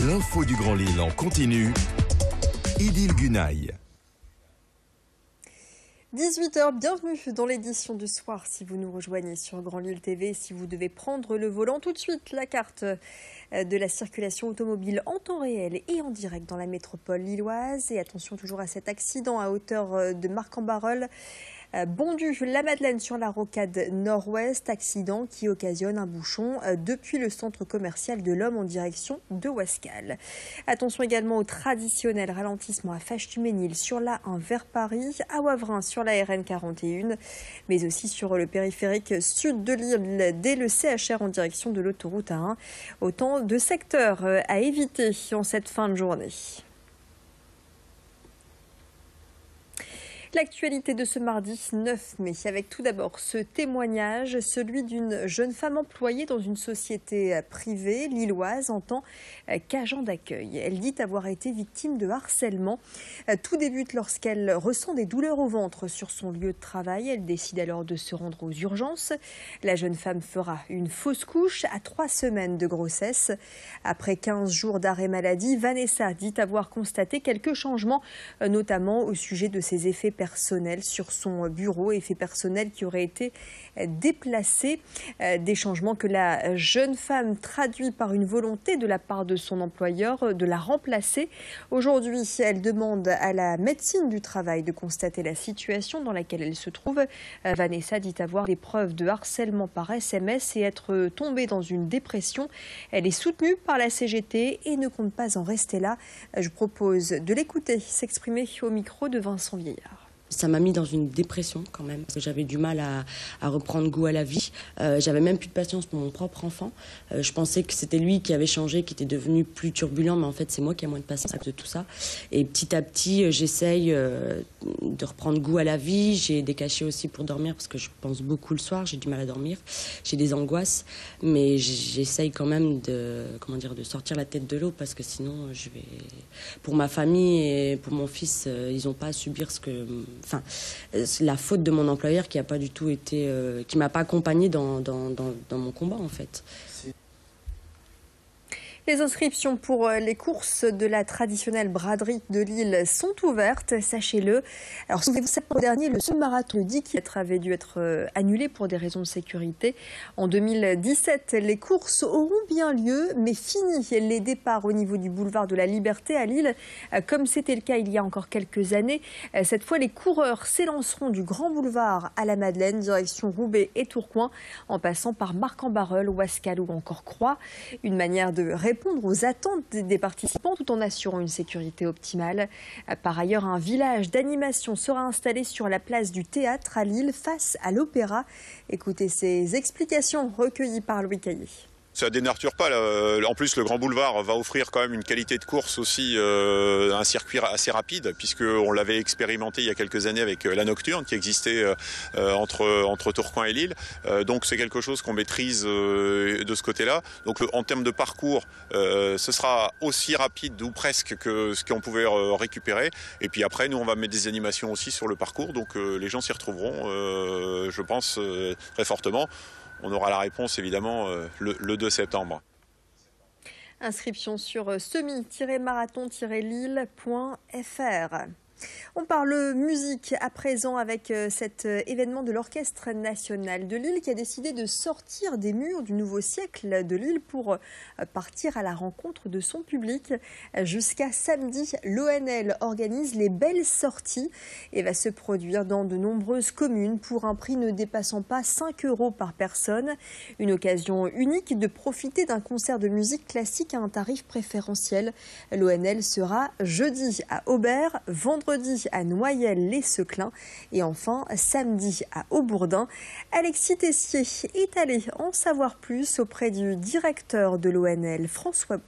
L'info du Grand Lille en continu. Idil Gunaï. 18h, bienvenue dans l'édition du soir si vous nous rejoignez sur Grand Lille TV. Si vous devez prendre le volant, tout de suite la carte de la circulation automobile en temps réel et en direct dans la métropole lilloise. Et attention toujours à cet accident à hauteur de Marcq-en-Barœul. Bondu-la-Madeleine sur la rocade nord-ouest, accident qui occasionne un bouchon depuis le centre commercial de l'Homme en direction de Ouascal. Attention également au traditionnel ralentissement à Fâche-Tuménil sur l'A1 vers Paris, à Wavrin sur la RN 41, mais aussi sur le périphérique sud de Lille dès le CHR en direction de l'autoroute A1. Autant de secteurs à éviter en cette fin de journée. L'actualité de ce mardi 9 mai, avec tout d'abord ce témoignage, celui d'une jeune femme employée dans une société privée lilloise en tant qu'agent d'accueil. Elle dit avoir été victime de harcèlement. Tout débute lorsqu'elle ressent des douleurs au ventre sur son lieu de travail. Elle décide alors de se rendre aux urgences. La jeune femme fera une fausse couche à 3 semaines de grossesse. Après 15 jours d'arrêt maladie, Vanessa dit avoir constaté quelques changements, notamment au sujet de ses effets personnels sur son bureau, effets personnels qui auraient été déplacés, des changements que la jeune femme traduit par une volonté de la part de son employeur de la remplacer. Aujourd'hui, elle demande à la médecine du travail de constater la situation dans laquelle elle se trouve. Vanessa dit avoir des preuves de harcèlement par SMS et être tombée dans une dépression. Elle est soutenue par la CGT et ne compte pas en rester là. Je propose de l'écouter s'exprimer au micro de Vincent Vieillard. Ça m'a mis dans une dépression quand même, parce que j'avais du mal à reprendre goût à la vie. J'avais même plus de patience pour mon propre enfant. Je pensais que c'était lui qui avait changé, qui était devenu plus turbulent, mais en fait c'est moi qui ai moins de patience de tout ça. Et petit à petit, j'essaye de reprendre goût à la vie. J'ai des cachets aussi pour dormir, parce que je pense beaucoup le soir, j'ai du mal à dormir. J'ai des angoisses, mais j'essaye quand même de sortir la tête de l'eau, parce que sinon, pour ma famille et pour mon fils, ils n'ont pas à subir la faute de mon employeur qui a pas du tout été, qui m'a pas accompagnée dans mon combat en fait. Les inscriptions pour les courses de la traditionnelle braderie de Lille sont ouvertes, sachez-le. Alors, souvenez-vous, septembre dernier, le semi-marathon dit qu'il avait dû être annulé pour des raisons de sécurité. En 2017, les courses auront bien lieu, mais fini les départs au niveau du boulevard de la Liberté à Lille, comme c'était le cas il y a encore quelques années. Cette fois, les coureurs s'élanceront du Grand Boulevard à la Madeleine, direction Roubaix et Tourcoing, en passant par Marcq-en-Barœul, Ouascal ou encore Croix. Une manière de répondre aux attentes des participants tout en assurant une sécurité optimale. Par ailleurs, un village d'animation sera installé sur la place du Théâtre à Lille face à l'Opéra. Écoutez ces explications recueillies par Louis Caillé. Ça dénature pas. En plus, le Grand Boulevard va offrir quand même une qualité de course aussi, un circuit assez rapide, puisqu'on l'avait expérimenté il y a quelques années avec la Nocturne qui existait entre Tourcoing et Lille. Donc c'est quelque chose qu'on maîtrise de ce côté-là. Donc en termes de parcours, ce sera aussi rapide ou presque que ce qu'on pouvait récupérer. Et puis après, nous, on va mettre des animations aussi sur le parcours. Donc les gens s'y retrouveront, je pense, très fortement. On aura la réponse évidemment le 2 septembre. Inscription sur semi-marathon-lille.fr. On parle musique à présent avec cet événement de l'Orchestre national de Lille qui a décidé de sortir des murs du nouveau siècle de Lille pour partir à la rencontre de son public. Jusqu'à samedi, l'ONL organise les belles sorties et va se produire dans de nombreuses communes pour un prix ne dépassant pas 5 € par personne. Une occasion unique de profiter d'un concert de musique classique à un tarif préférentiel. L'ONL sera jeudi à Aubert, vendredi à Noyelles-les-Seclins et enfin samedi à Aubourdin. Alexis Tessier est allé en savoir plus auprès du directeur de l'ONL, François Bou.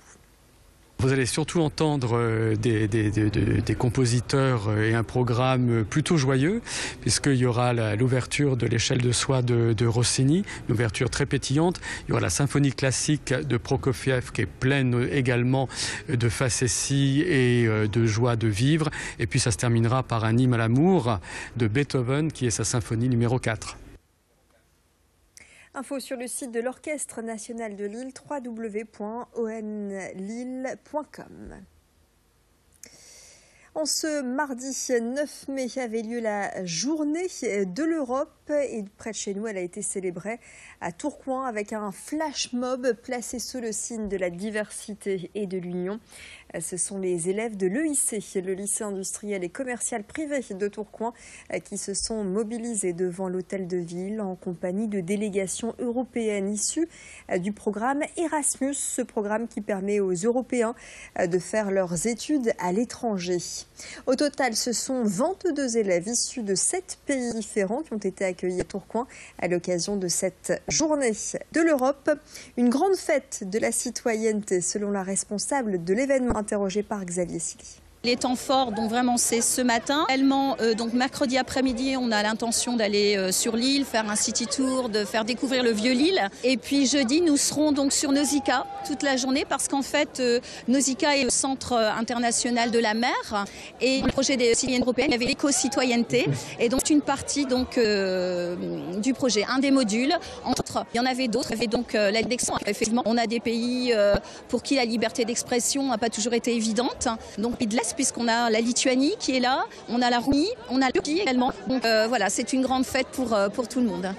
Vous allez surtout entendre des compositeurs et un programme plutôt joyeux, puisqu'il y aura l'ouverture de l'échelle de soie de Rossini, une ouverture très pétillante. Il y aura la symphonie classique de Prokofiev qui est pleine également de facéties et de joie de vivre. Et puis ça se terminera par un hymne à l'amour de Beethoven qui est sa symphonie numéro 4. Info sur le site de l'Orchestre national de Lille, www.onlille.com. En ce mardi 9 mai avait lieu la journée de l'Europe et près de chez nous, elle a été célébrée à Tourcoing avec un flash mob placé sous le signe de la diversité et de l'union. Ce sont les élèves de l'EIC, le lycée industriel et commercial privé de Tourcoing, qui se sont mobilisés devant l'hôtel de ville en compagnie de délégations européennes issues du programme Erasmus, ce programme qui permet aux Européens de faire leurs études à l'étranger. Au total, ce sont 22 élèves issus de 7 pays différents qui ont été accueillis à Tourcoing à l'occasion de cette journée de l'Europe. Une grande fête de la citoyenneté, selon la responsable de l'événement, interrogée par Xavier Silly. Les temps forts, donc vraiment, c'est ce matin. Donc mercredi après-midi, on a l'intention d'aller sur l'île, faire un city tour, de faire découvrir le vieux Lille. Et puis jeudi, nous serons donc sur Nausicaa toute la journée parce qu'en fait, Nausicaa est le centre international de la mer. Et le projet des citoyennes européennes, il y avait l'éco-citoyenneté. Et donc une partie donc du projet, un des modules. Entre autres, il y en avait d'autres. Il y avait donc la d'expression. Effectivement, on a des pays pour qui la liberté d'expression n'a pas toujours été évidente. Donc de l'Est, puisqu'on a la Lituanie qui est là, on a la Roumanie, on a le Turquie également. Donc voilà, c'est une grande fête pour tout le monde.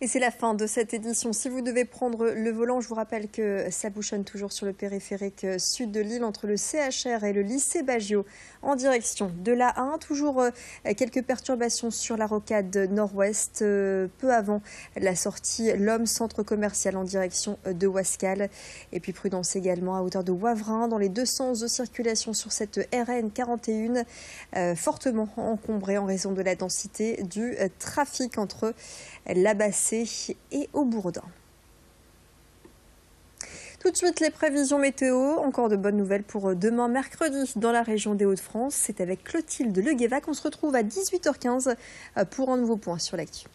Et c'est la fin de cette édition. Si vous devez prendre le volant, je vous rappelle que ça bouchonne toujours sur le périphérique sud de Lille entre le CHR et le lycée Baggio en direction de l'A1. Toujours quelques perturbations sur la rocade nord-ouest, peu avant la sortie L'Homme, centre commercial en direction de Ouascal. Et puis prudence également à hauteur de Wavrin dans les deux sens de circulation sur cette RN 41, fortement encombrée en raison de la densité du trafic entre Labassé et Aubourdin. Tout de suite, les prévisions météo. Encore de bonnes nouvelles pour demain, mercredi, dans la région des Hauts-de-France. C'est avec Clotilde Leguévac. On se retrouve à 18h15 pour un nouveau point sur l'actu.